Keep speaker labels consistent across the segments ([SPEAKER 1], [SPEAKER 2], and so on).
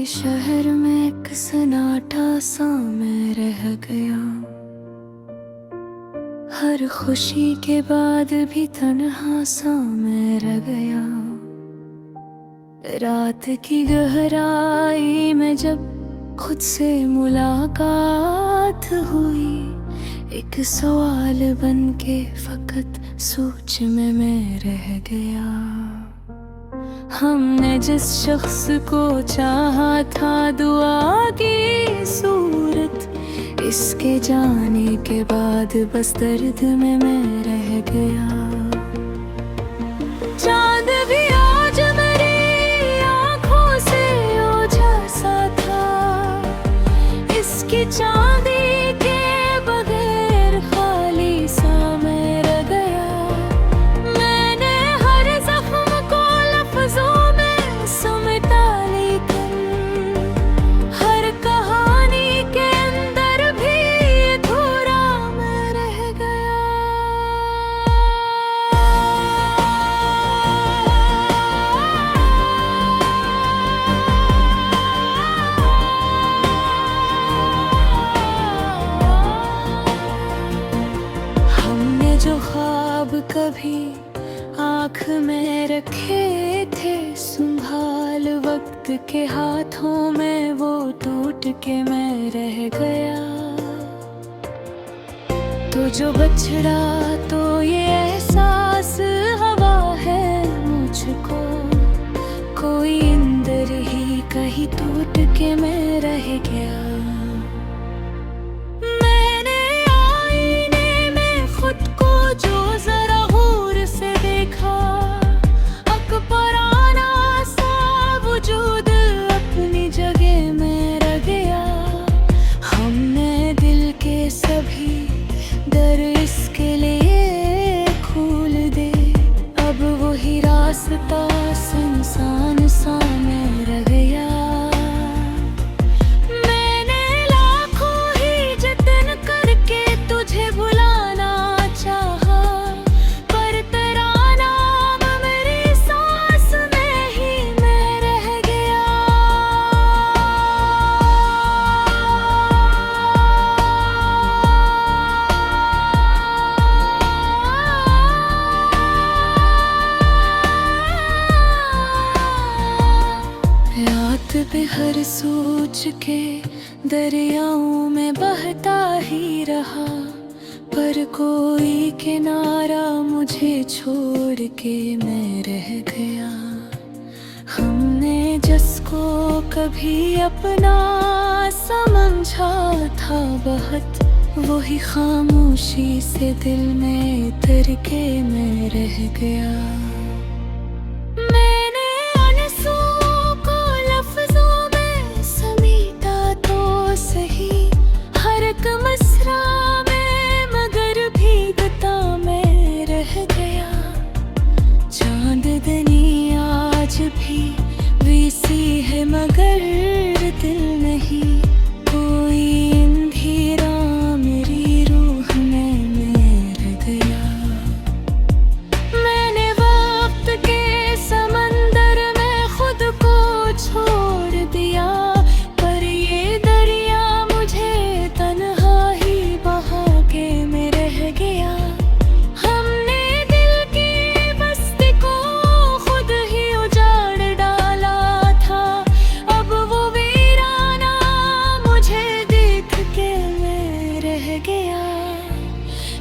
[SPEAKER 1] शहर में एक सन्नाटा सा मैं रह गया। हर खुशी के बाद भी तन्हा सा मैं रह गया। रात की गहराई में जब खुद से मुलाकात हुई, एक सवाल बन के फकत सोच में मैं रह गया। हमने जिस शख्स को चाहा था दुआ की सूरत, इसके जाने के बाद बस दर्द में मैं रह गया। चांद भी आज मेरी आंखों से ओझा सा था, इसकी चांदी के बगैर खाली सा मैं रह गया। मैंने हर जख्म को लफ्जों में समेटा, लेकिन हर कहानी के अंदर भी अधूरा मैं रह गया। हमने जो ख्वाब कभी आँख में रखे थे संभाल, वक्त के हाथों में वो टूट के मैं रह गया। तो जो बछड़ा तो ये एहसास हवा है मुझको, कोई अंदर ही कहीं टूट के मैं रह गया। मैंने आईने में खुद को जो जरा गौर से देखा, अकबराना सा वजूद अपनी जगह में रह गया। हमने दिल के सभी दर इसके लिए खोल दे, अब वही रास्ता सुनसान सा मैं रह गया। मैंने लाखों ही जतन करके तुझे भुलाना चाहा, पर तेरा नाम मेरी सांस में ही मैं रह गया। रात पे हर सोच के दरियाओं में बहता ही रहा, पर कोई किनारा मुझे छोड़ के मैं रह गया। हमने जिसको कभी अपना समझा था बहुत, वही खामोशी से दिल में उतर के मैं रह गया। मैंने आंसुओं को लफ्जों में समेटा तो सही, हर एक मिसरा में मगर भीगता मैं रह गया। चांदनी आज भी वैसी है मगर दिल नहीं, कोई अंधेरा मेरी रूह में मैं रह गया। मैंने वक्त के समंदर में खुद को छोड़ दिया, पर ये दरिया मुझे तन्हा ही बहा के मैं रह गया। हमने दिल की बस्ती को खुद ही उजाड़ डाला था, अब वो वीराना मुझे देख के मैं रह गया।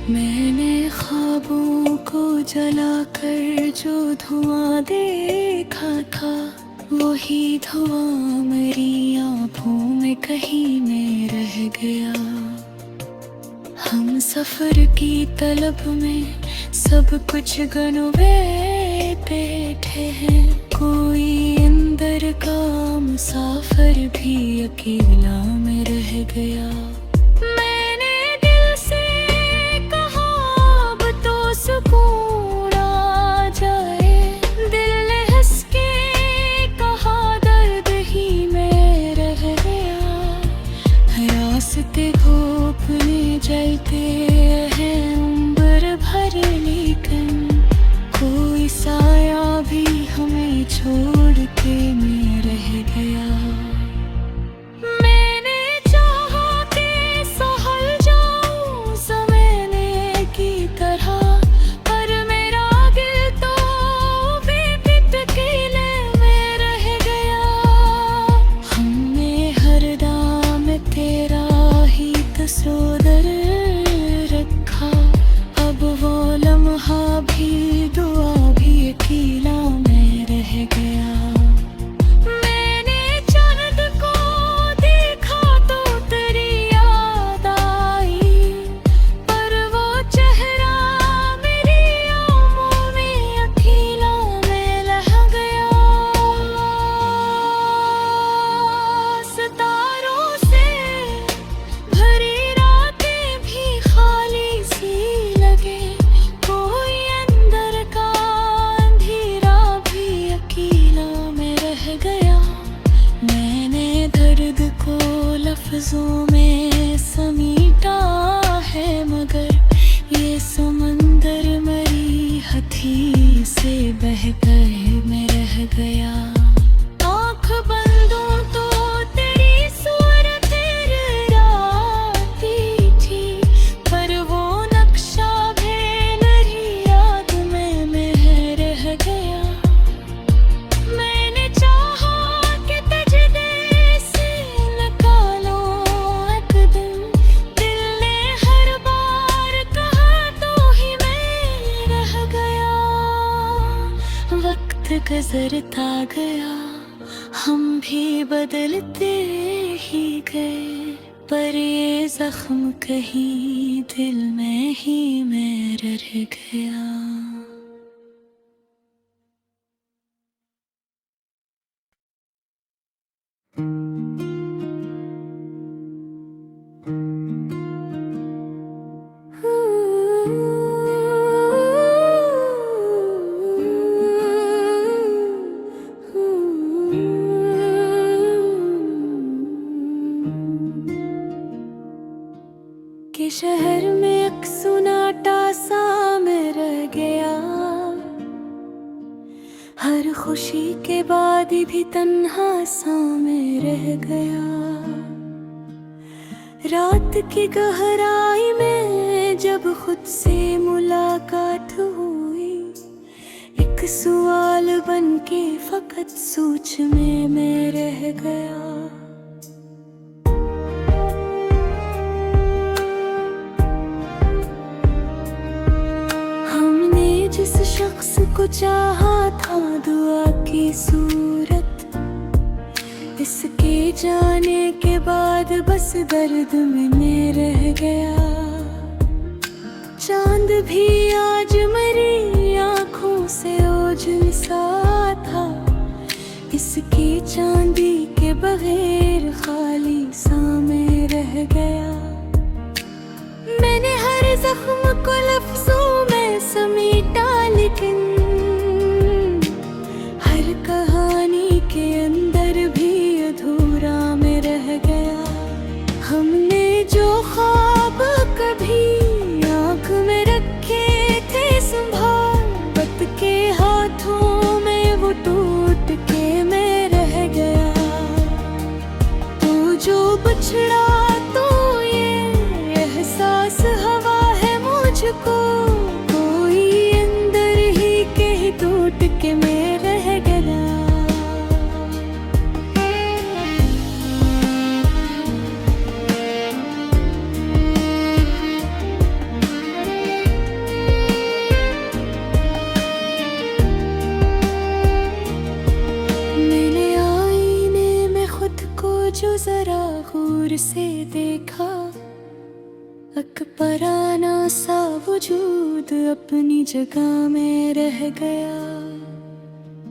[SPEAKER 1] मैंने ख्वाबों को जलाकर जो धुआं देखा था, वही धुआं मेरी आँखों में कहीं में रह गया। हम सफर की तलब में सब कुछ गनवे बैठे हैं, कोई अंदर का मुसाफिर भी अकेला में रह गया। मैंने दिल से कहा अब तो सुकून आ जाए, दिल ने हंस के कहा दर्द ही में रह गया। रास्ते घोंपने जलते हैं उम्र भर, लेकिन कोई साया भी हमें छोड़ के मैं रह गया। लफ्जों में समीटा है, मगर ये समंदर मेरी हथी से बह कर मैं रह गया। आँख बंदूं तो तेरी सूरत राती थी, पर वो नक्शा भी मेरी याद में मैं रह गया। मैंने चाहा कि तजदे से निकालो एक दिन, दिल ने हर बार कहा तो ही मैं रह गया। वक्त गुजरता गया, हम भी बदलते ही गए, पर ये जख्म कहीं दिल में ही मैं रह गया। कि शहर में एक सुनाटा सा मैं रह गया, हर खुशी के बाद भी तन्हा सा मैं रह गया। रात की गहराई में जब खुद से मुलाकात हुई, एक सवाल बन के फकत सोच में मैं रह गया। जिस शख्स को चाहा था दुआ की सूरत, इसके जाने के बाद बस दर्द में मैं रह गया। चांद भी आज मेरी आँखों से ओझल सा था, इसकी चांदी के बगैर खाली सा मैं रह गया। मैंने हर जख्म को लफ्जों में समेटा, लेकिन हर कहानी के अंदर भी अधूरा मैं रह गया। हमने जो ख्वाब कभी आँख में रखे थे संभाल, वक्त के हाथों में वो टूट के मैं रह गया। तो जो बिछड़ा तो ये एहसास हवा है मुझको, टूट के मैं रह गया। मैंने आईने में खुद को जो जरा गौर से देखा, अकबराना सा वजूद अपनी जगह में रह गया।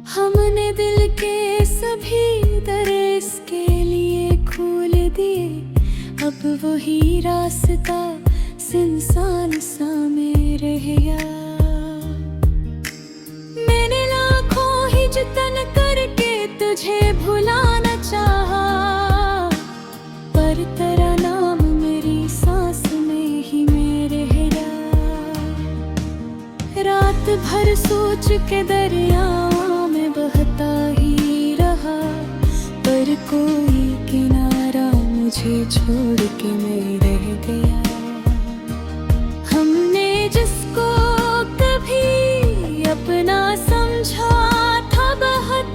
[SPEAKER 1] हमने दिल के सभी दर इसके लिए खोल दिए, अब वही रास्ता सुनसान सा में रह गया। मैंने लाखों ही जतन करके तुझे भुलाना चाहा, पर तेरा नाम मेरी सांस में ही मैं रह गया। रात भर सोच के दरियाओं में बहता ही रहा, पर कोई किनारा मुझे छोड़ के मैं रह गया। हमने जिसको कभी अपना समझा था बहुत,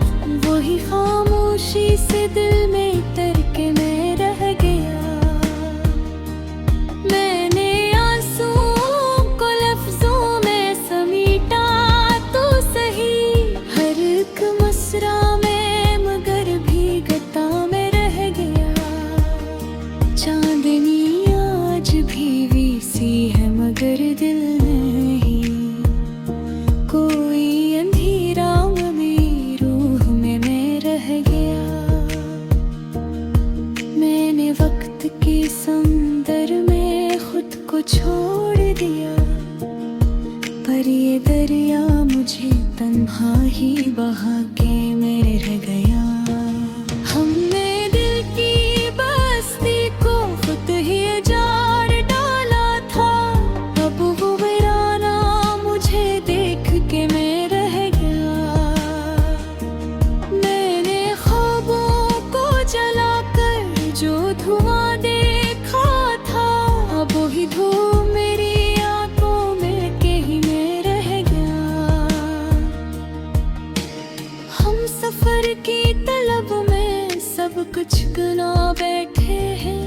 [SPEAKER 1] वही खामोशी से दिल में उतर के मैं रह गया। मैंने आंसुओं को लफ्जों में समेटा तो सही, हर एक मसरा में मगर भीगता मैं रह गया। चांदनी आज भी वीसी है मगर दिल नहीं, कोई अंधेरा मेरी रूह में मैं रह गया। मैंने वक्त के समंदर में खुद को छोड़ दिया, पर ये दरिया मुझे तन्हा ही बहा के मैं रह गया। हमने दिल की बस्ती को धुआं देखा था, अब वही धूम मेरी आंखों में कहीं में रह गया। हम सफर की तलब में सब कुछ गना बैठे हैं,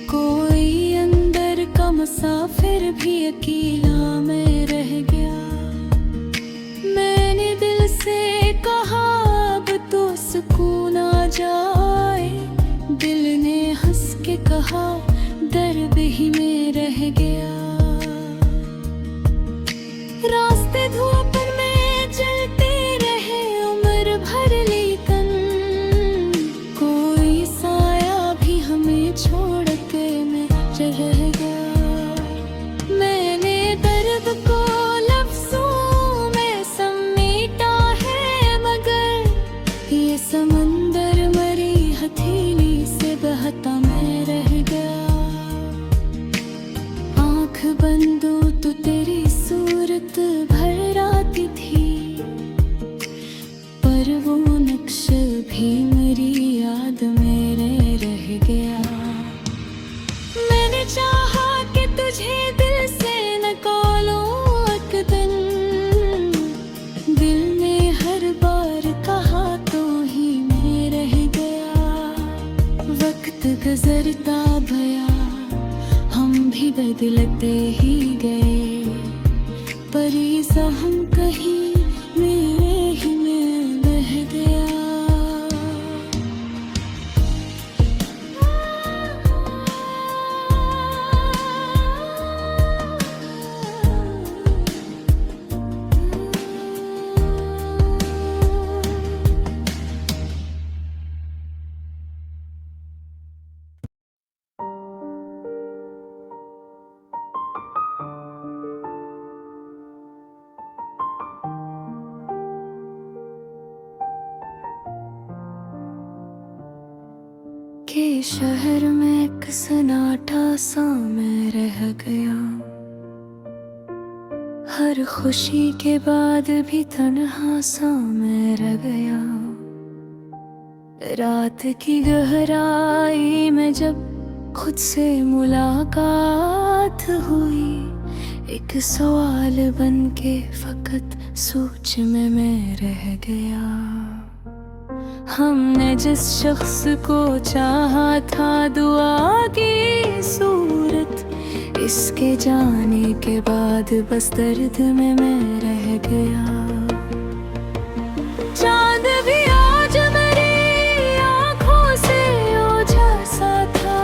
[SPEAKER 1] कोई अंदर का मुसाफिर भी अकेला में रह गया। मैंने दिल से कहा अब तो सुकून आ जाए, दिल ने हंस के कहा दर्द ही में रह गया। रास्ते धूप में चलते रहे उम्र भर, लेकिन कोई साया भी हमें छोड़ के में रह गया। मैंने दर्द को लफ्जों में समेटा है, मगर ये समंदर मरी हथेली से बहता मैं रह गया। आँख बंद हो तो तेरी सूरत भर आती थी, पर वो नक्श भी मेरी याद में रह गया। मैंने चाहा कि तुझे दिल से निकालो एक दिन, दिल ने हर बार कहा तो ही मैं रह गया। वक्त गुजरता गया, हम भी बदलते ही गए, पर ये हम कहीं मेरे ही में बह गया। के शहर में एक सन्नाटा सा मैं रह गया, हर खुशी के बाद भी तन्हा सा मैं रह गया। रात की गहराई में जब खुद से मुलाकात हुई, एक सवाल बन के फकत सोच में मैं रह गया। हमने जिस शख्स को चाहा था दुआ की सूरत, इसके जाने के बाद बस दर्द में मैं रह गया। चांद भी आज मेरी आंखों से ओझा सा था,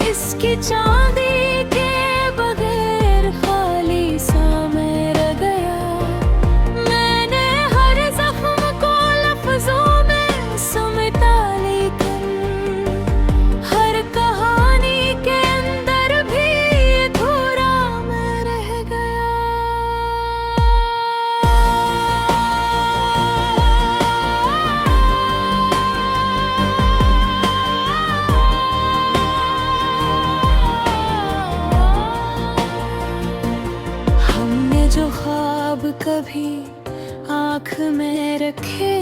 [SPEAKER 1] इसकी चांदी के बगैर खाली सा मैं रह गया। मैंने हर जख्म को लफ्जों में समेटा, लेकिन हर कहानी के अंदर भी अधूरा मैं रह गया। हमने जो ख्वाब कभी आँख में रखे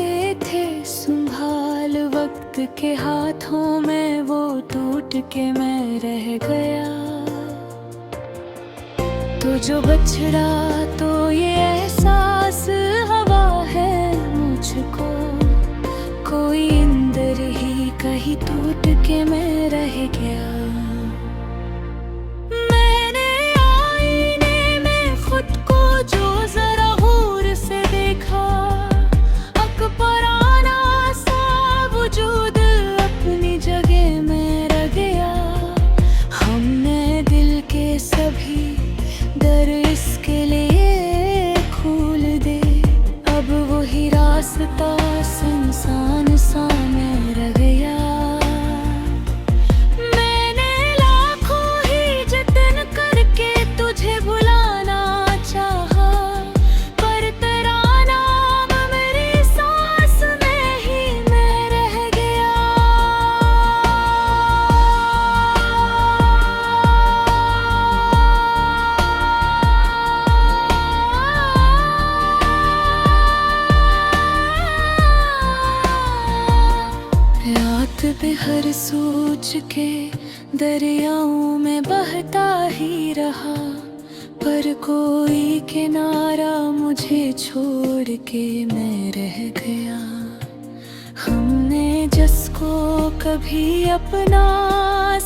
[SPEAKER 1] थे संभाल, वक्त के हाथों में वो टूट के मैं रह गया। तो जो बछड़ा तो ये एहसास हवा है मुझको, कोई अंदर ही कहीं टूट के मैं रह गया। मैंने आईने में खुद को जो जरा गौर से देखा, अकबराना सा वजूद अपनी जगह में रह गया। हमने दिल के सभी दर इसके लिए खोल दे, अब वही रास्ता सुनसान सा में रह गया। पे हर सोच के दरियाओं में बहता ही रहा, पर कोई किनारा मुझे छोड़ के मैं रह गया। हमने जिसको कभी अपना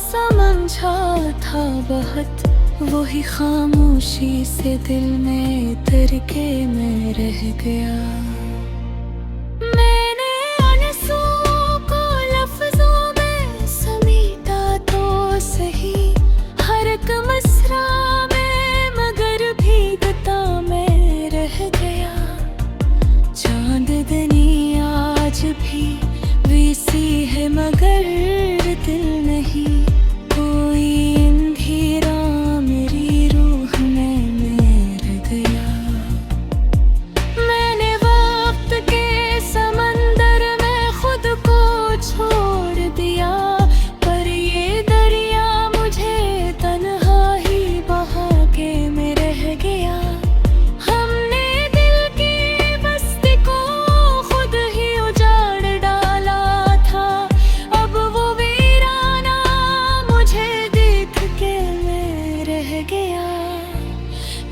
[SPEAKER 1] समझा था बहुत, वही खामोशी से दिल में उतर के मैं रह गया। मैंने आंसुओं को लफ्जों में समेटा तो सही, हर एक मिसरा में मगर भीगता मैं रह गया। चांदनी आज भी वैसी है मगर दिल नहीं, कोई अंधेरा मेरी रूह में मेर गया। मैंने वक्त के समंदर में खुद को छोड़ दिया, पर ये दरिया मुझे तन्हा ही बहा के मैं रह गया। हमने दिल की बस्ती को खुद ही उजाड़ डाला था, अब वो वीराना मुझे देख के मैं रह गया।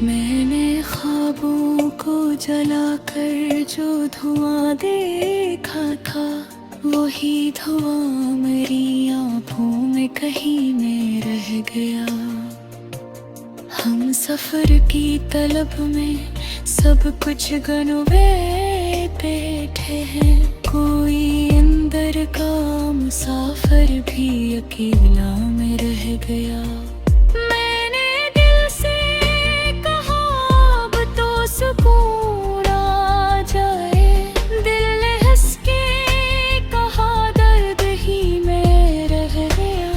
[SPEAKER 1] मैंने ख्वाबों को जलाकर जो धुआं देखा था, वही धुआं मेरी आँखों में कहीं में रह गया। हम सफर की तलब में सब कुछ गनवे बैठे हैं, कोई अंदर का मुसाफिर भी अकेला में रह गया। मैंने दिल से कहा अब तो सुकून आ जाए, दिल ने हंस के कहा दर्द ही में रह गया।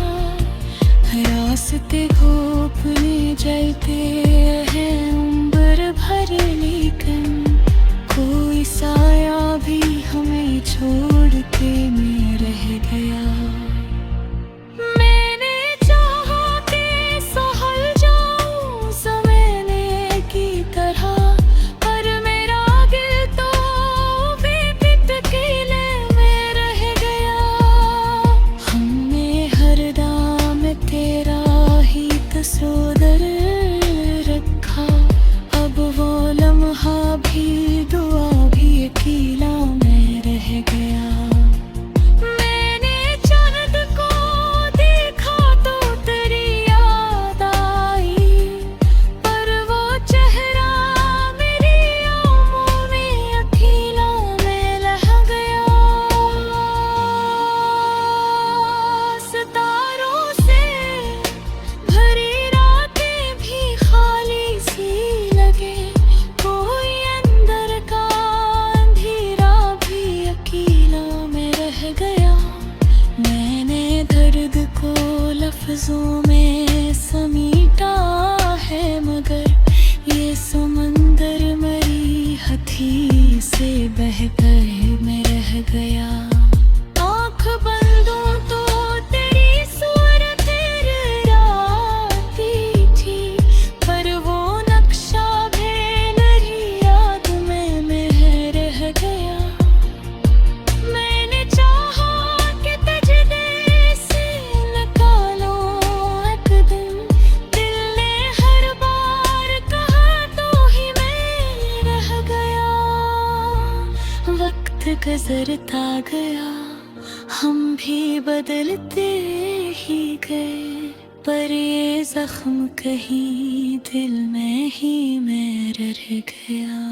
[SPEAKER 1] रास्ते घोंपने जलते हैं उम्र भर, लेकिन कोई साया भी हमें छोड़ के मैं रह गया। मैंने चाहा कि सहल जाऊं ज़माने की तरह, पर मेरा दिल तो बेपित किले में रह गया। हमने हर दाम तेरा ही तस्वीर रखा, अब वो लम्हा भी दुआ भी अकेला में रह गया। मैंने चांद को देखा तो तेरी याद आई, पर वो चेहरा मेरी आँखों में अकेला में रह गया। सितारों से भरी रातें भी खाली सी लगे, कोई अंदर का अंधेरा भी अकेला में रह गया। मैंने दर्द को लफ्जों में समेटा है, मगर ये समंदर मेरी हथी से बहकर मैं रह गया। आँख बंदूं तो तेरी सूरत राती थी, पर वो नक्शा भी मेरी याद में मैं रह गया। मैंने चाहा कि तजदे से निकालो एक दिन, दिल ने हर बार कहा तो ही मैं रह गया। वक्त गुजरता गया, हम भी बदलते ही गए, पर ये जख्म कहीं दिल में ही मैं रह गया।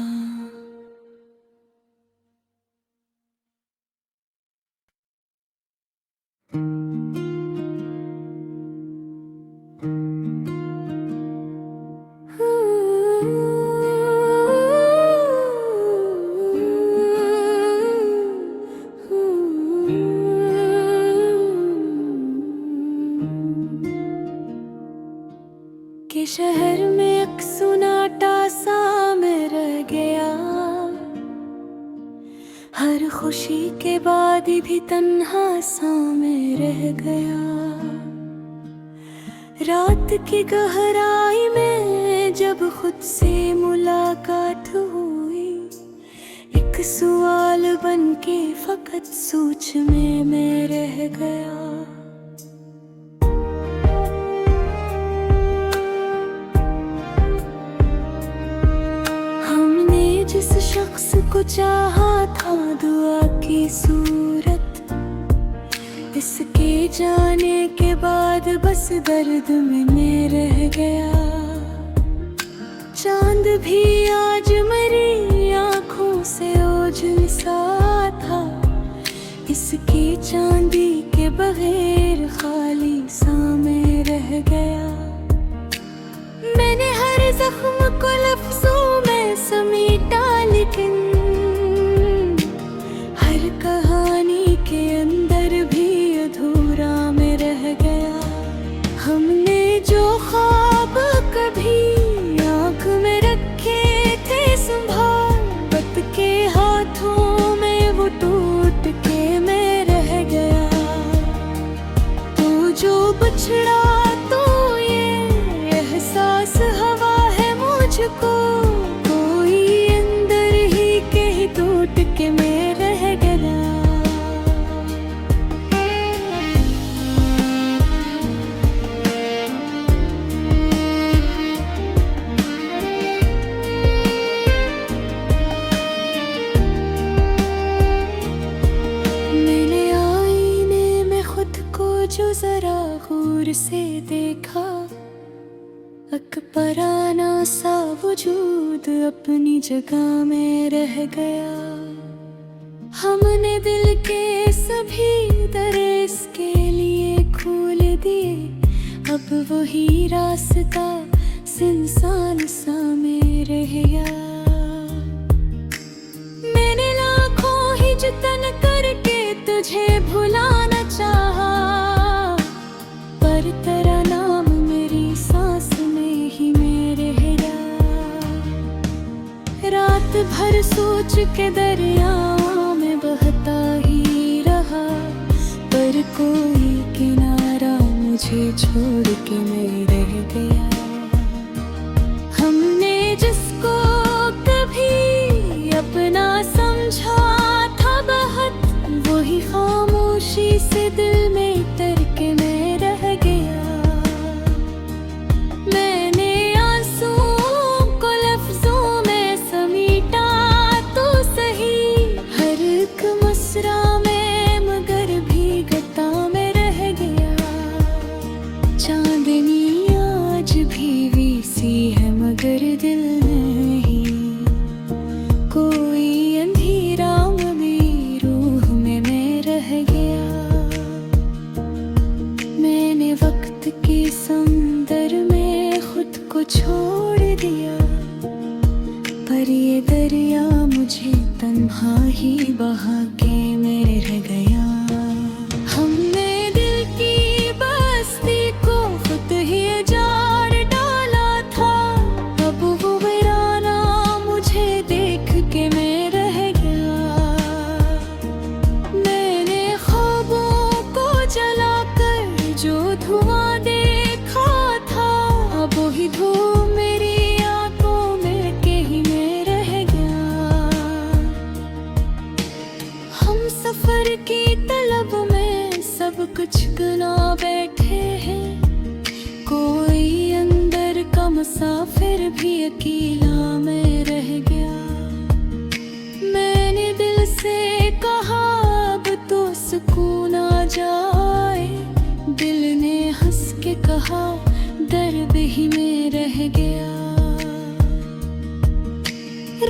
[SPEAKER 1] के शहर में एक सुनाटा सा मैं रह गया, हर खुशी के बाद भी तन्हा सा मैं रह गया। रात की गहराई में जब खुद से मुलाकात हुई, एक एक सवाल बन के फकत सोच में मैं रह गया। हमने जिस शख्स को चाहा था दुआ की सूरत, इसके जाने के बाद बस दर्द में मैं रह गया। चांद भी आज मेरी आँखों से ओझल सा था, इसकी चांदी के बगैर खाली सा मैं रह गया। मैंने हर जख्म को लफ्जों में समेटा, लेकिन हर कहानी के अंदर भी अधूरा मैं रह गया। हमने जो ख्वाब कभी आँख में रखे थे संभाल, वक्त के हाथों में वो टूट के मैं रह गया। तो जो बिछड़ा तो ये एहसास हवा है मुझको, कोई अंदर ही के ही टूट के मैं रह गया। जो जरा गौर से देखा, अकबराना सा वजूद अपनी जगह में रह गया। हमने दिल के सभी दर इसके लिए खोल दिए, अब वही रास्ता सुनसान सा में रह गया। मैंने लाखों ही जतन करके तुझे भुलाना चाहा, पर तेरा नाम मेरी सांस में ही मैं रह गया। रात भर सोच के दरियाओं में बहता ही रहा, पर कोई किनारा मुझे छोड़ के मैं रह गया। हमने जिसको कभी अपना समझा था बहुत, वही खामोशी से दिल में उतर के मैं रह गया। मैंने आंसुओं को लफ्जों में समेटा तो सही, हर एक मसरा में मगर भीगता मैं रह गया। चांदनी आज भी वीसी है मगर दिल नहीं, कोई अंधेरा में रूह में मैं रह गया। मैंने वक्त के समंदर में खुद को छोड़ दिया, पर ये दरिया मुझे तन्हा ही बहा के मैं रह गया। हमने दिल की बस्ती को खुद ही उजाड़ डाला था, अब वो वीराना मुझे देख के मैं रह गया। मैंने ख्वाबों को जलाकर जो धुआं देखा था, अब वही धूम मेरी आंखों में के ही मैं रह गया। हम सफर की तलब में सब कुछ गना बैठे हैं, कोई अंदर का मुसाफिर भी अकेला मैं रह गया। मैंने दिल से कहा अब तो सुकून आ जाए, दिल ने हंस के कहा दर्द ही में रह गया।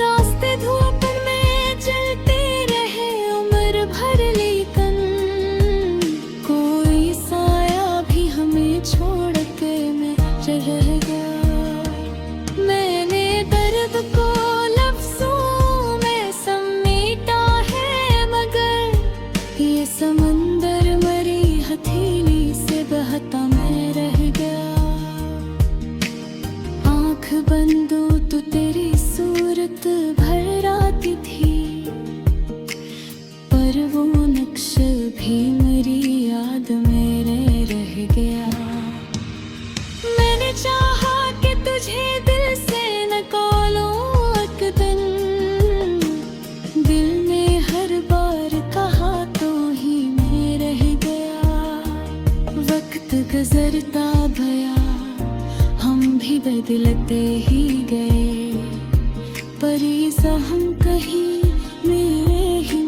[SPEAKER 1] रास्ते धूप में चलते रहे उम्र भर, लेकिन कोई साया भी हमें छोड़ के मैं रह गया। मैंने दर्द को लफ्जों में समेटा है, मगर ये समंदर मरी हथेली से बहता मैं रह गया। आँख बंदो तो तेरी सूरत भर आती थी, पर वो नक्श भी मेरी याद में रह गया। मैंने चाहा कि तुझे दिल से निकालूं एक दिन, दिल गुजरता गया, हम भी बदलते ही गए। परी सा हम कहीं मेरे ही